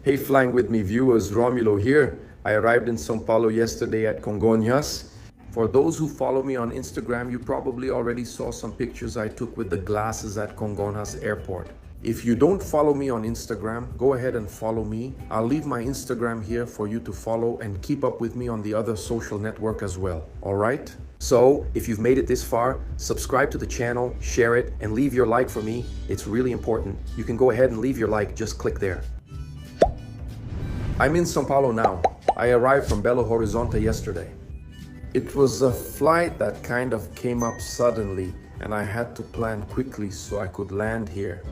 Hey, flying with me viewers, Romulo here. I arrived in São Paulo yesterday at Congonhas. For those who follow me on Instagram, you probably already saw some pictures I took with the glasses at Congonhas Airport. If you don't follow me on Instagram, go ahead and follow me. I'll leave my Instagram here for you to follow and keep up with me on the other social network as well, all right? So, if you've made it this far, subscribe to the channel, share it, and leave your like for me. It's really important. You can go ahead and leave your like, just click there. I'm in São Paulo now. I arrived from Belo Horizonte yesterday. It was a flight that kind of came up suddenly, and I had to plan quickly so I could land here.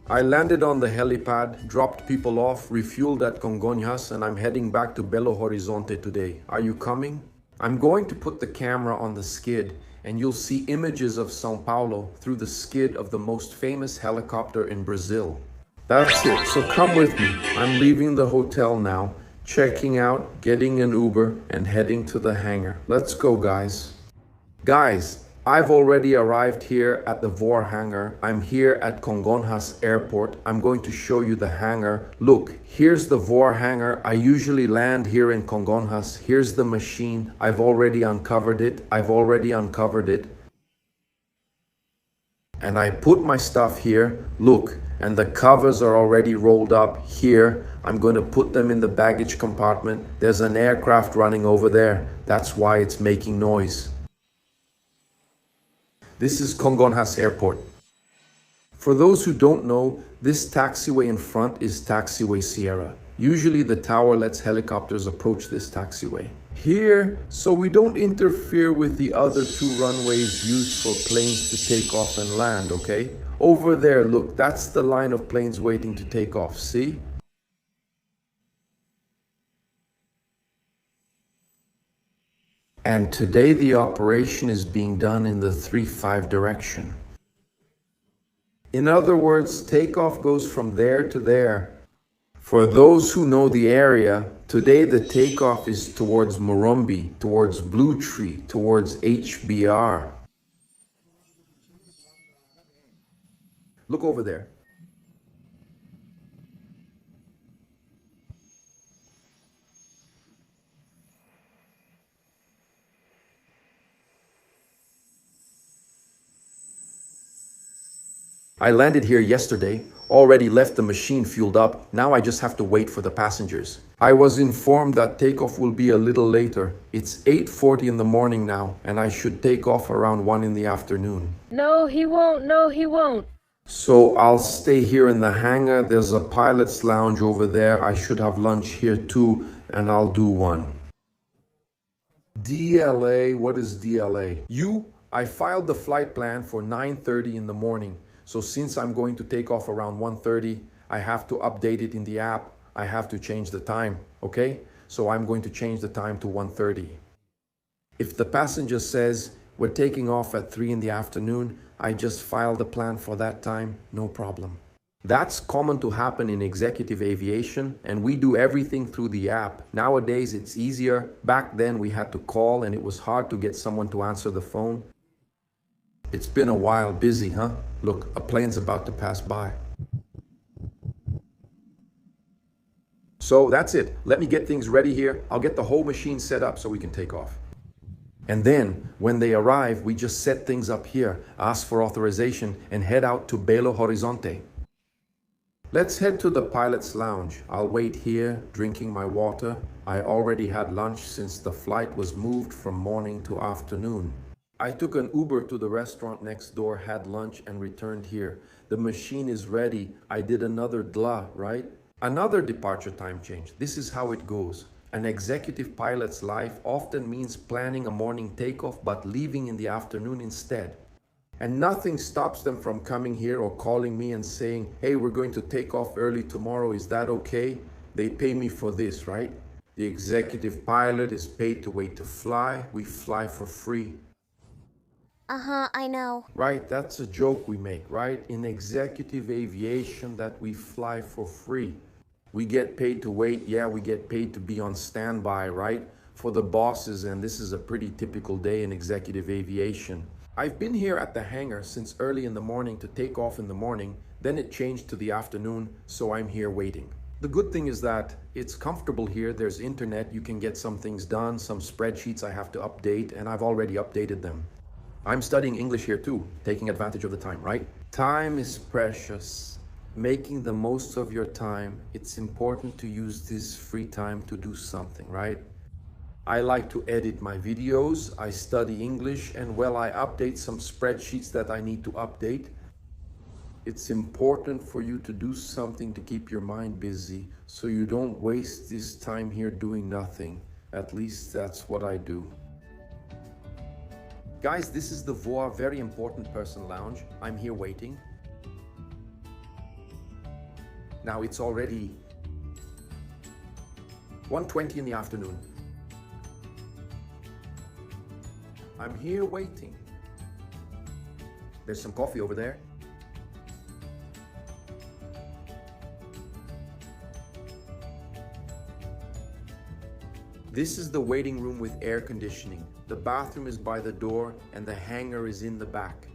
I landed on the helipad, dropped people off, refueled at Congonhas, and I'm heading back to Belo Horizonte today. Are you coming? I'm going to put the camera on the skid, and you'll see images of São Paulo through the skid of the most famous helicopter in Brazil. That's it, so come with me. I'm leaving the hotel now, checking out, getting an Uber, and heading to the hangar. Let's go, guys. Guys, I've already arrived here at the VOR hangar. I'm here at Congonhas Airport. I'm going to show you the hangar. Look, here's the VOR hangar. I usually land here in Congonhas. Here's the machine. I've already uncovered it. And I put my stuff here. Look, and the covers are already rolled up here. I'm going to put them in the baggage compartment. There's an aircraft running over there. That's why it's making noise. This is Congonhas Airport. For those who don't know, this taxiway in front is Taxiway Sierra. Usually the tower lets helicopters approach this taxiway. Here, so we don't interfere with the other two runways used for planes to take off and land, okay? Over there, look, that's the line of planes waiting to take off, see? And today the operation is being done in the 3-5 direction. In other words, takeoff goes from there to there. For those who know the area, today the takeoff is towards Morumbi, towards Blue Tree, towards HBR. Look over there. I landed here yesterday, already left the machine fueled up. Now I just have to wait for the passengers. I was informed that takeoff will be a little later. It's 8:40 in the morning now, and I should take off around 1 in the afternoon. No, he won't. No, he won't. So I'll stay here in the hangar. There's a pilot's lounge over there. I should have lunch here too, and I'll do one. DLA, what is DLA? I filed the flight plan for 9:30 in the morning. So since I'm going to take off around 1:30, I have to update it in the app. I have to change the time, okay? So I'm going to change the time to 1:30. If the passenger says we're taking off at 3 in the afternoon, I just file the plan for that time, no problem. That's common to happen in executive aviation, and we do everything through the app. Nowadays, it's easier. Back then, we had to call, and it was hard to get someone to answer the phone. It's been a while, busy, huh? Look, a plane's about to pass by. So that's it. Let me get things ready here. I'll get the whole machine set up so we can take off. And then, when they arrive, we just set things up here, ask for authorization, and head out to Belo Horizonte. Let's head to the pilot's lounge. I'll wait here, drinking my water. I already had lunch since the flight was moved from morning to afternoon. I took an Uber to the restaurant next door, had lunch, and returned here. The machine is ready. I did another DLA, right? Another departure time change. This is how it goes. An executive pilot's life often means planning a morning takeoff but leaving in the afternoon instead. And nothing stops them from coming here or calling me and saying, hey, we're going to take off early tomorrow. Is that okay? They pay me for this, right? The executive pilot is paid to wait to fly. We fly for free. I know. Right, that's a joke we make, right? In executive aviation that we fly for free. We get paid to wait, yeah, we get paid to be on standby, right? For the bosses, and this is a pretty typical day in executive aviation. I've been here at the hangar since early in the morning to take off in the morning, then it changed to the afternoon, so I'm here waiting. The good thing is that it's comfortable here. There's internet. You can get some things done, some spreadsheets I have to update, and I've already updated them. I'm studying English here too, taking advantage of the time, right? Time is precious. Making the most of your time, it's important to use this free time to do something, right? I like to edit my videos, I study English, and well, I update some spreadsheets that I need to update. It's important for you to do something to keep your mind busy so you don't waste this time here doing nothing. At least that's what I do. Guys, this is the VOA Very Important Person Lounge. I'm here waiting. Now it's already 1:20 in the afternoon. I'm here waiting. There's some coffee over there. This is the waiting room with air conditioning. The bathroom is by the door and the hangar is in the back.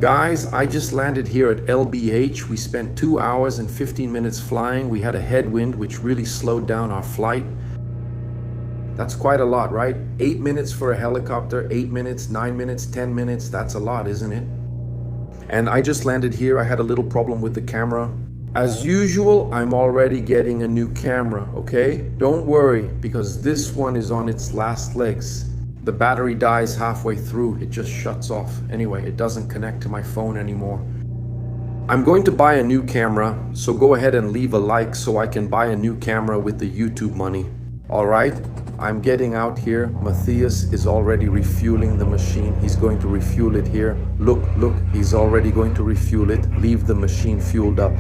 Guys, I just landed here at LBH. We spent 2 hours and 15 minutes flying. We had a headwind which really slowed down our flight. That's quite a lot, right? 8 minutes for a helicopter, 8 minutes, 9 minutes, 10 minutes. That's a lot, isn't it? And I just landed here. I had a little problem with the camera. As usual, I'm already getting a new camera, okay? Don't worry, because this one is on its last legs. The battery dies halfway through. It just shuts off. Anyway, it doesn't connect to my phone anymore. I'm going to buy a new camera, so go ahead and leave a like so I can buy a new camera with the YouTube money. All right? I'm getting out here. Matthias is already refueling the machine. He's going to refuel it here. Look, he's already going to refuel it. Leave the machine fueled up.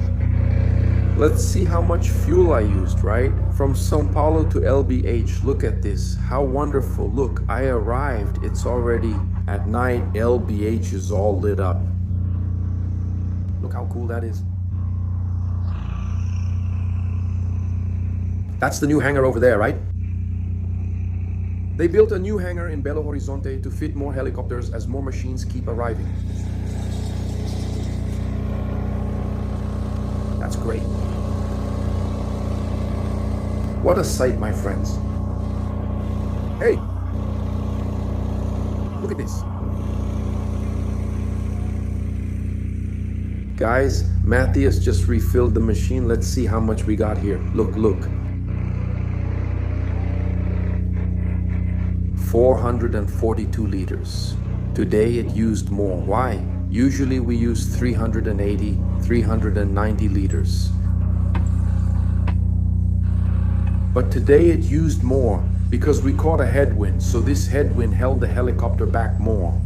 Let's see how much fuel I used, right? From Sao Paulo to LBH. Look at this. How wonderful. Look, I arrived. It's already at night. LBH is all lit up. Look how cool that is. That's the new hangar over there, right? They built a new hangar in Belo Horizonte to fit more helicopters as more machines keep arriving. That's great. What a sight, my friends. Hey! Look at this. Guys, Matthias just refilled the machine. Let's see how much we got here. Look. 442 liters. Today it used more. Why? Usually we use 380, 390 liters. But today it used more because we caught a headwind, so this headwind held the helicopter back more.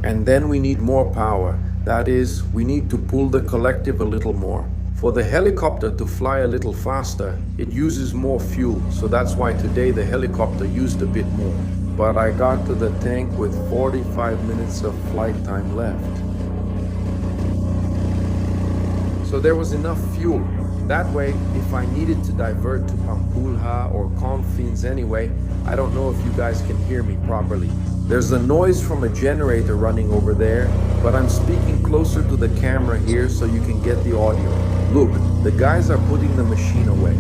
And then we need more power. That is, we need to pull the collective a little more. For the helicopter to fly a little faster, it uses more fuel, so that's why today the helicopter used a bit more. But I got to the tank with 45 minutes of flight time left. So there was enough fuel. That way, if I needed to divert to Pampulha or Confins anyway, I don't know if you guys can hear me properly. There's a noise from a generator running over there, but I'm speaking closer to the camera here so you can get the audio. Look, the guys are putting the machine away.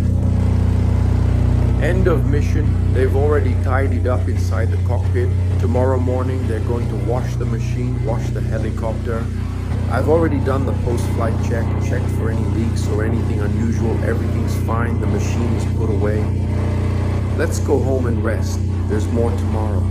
End of mission. They've already tidied up inside the cockpit. Tomorrow morning, they're going to wash the machine, wash the helicopter. I've already done the post-flight check, checked for any leaks or anything unusual. Everything's fine. The machine is put away. Let's go home and rest. There's more tomorrow.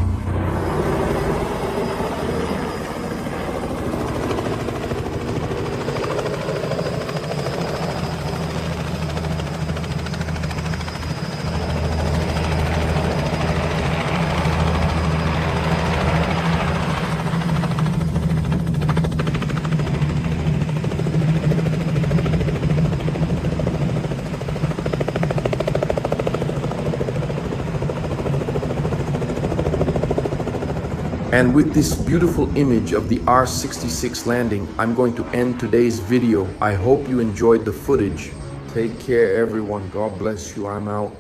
And with this beautiful image of the R-66 landing, I'm going to end today's video. I hope you enjoyed the footage. Take care, everyone. God bless you. I'm out.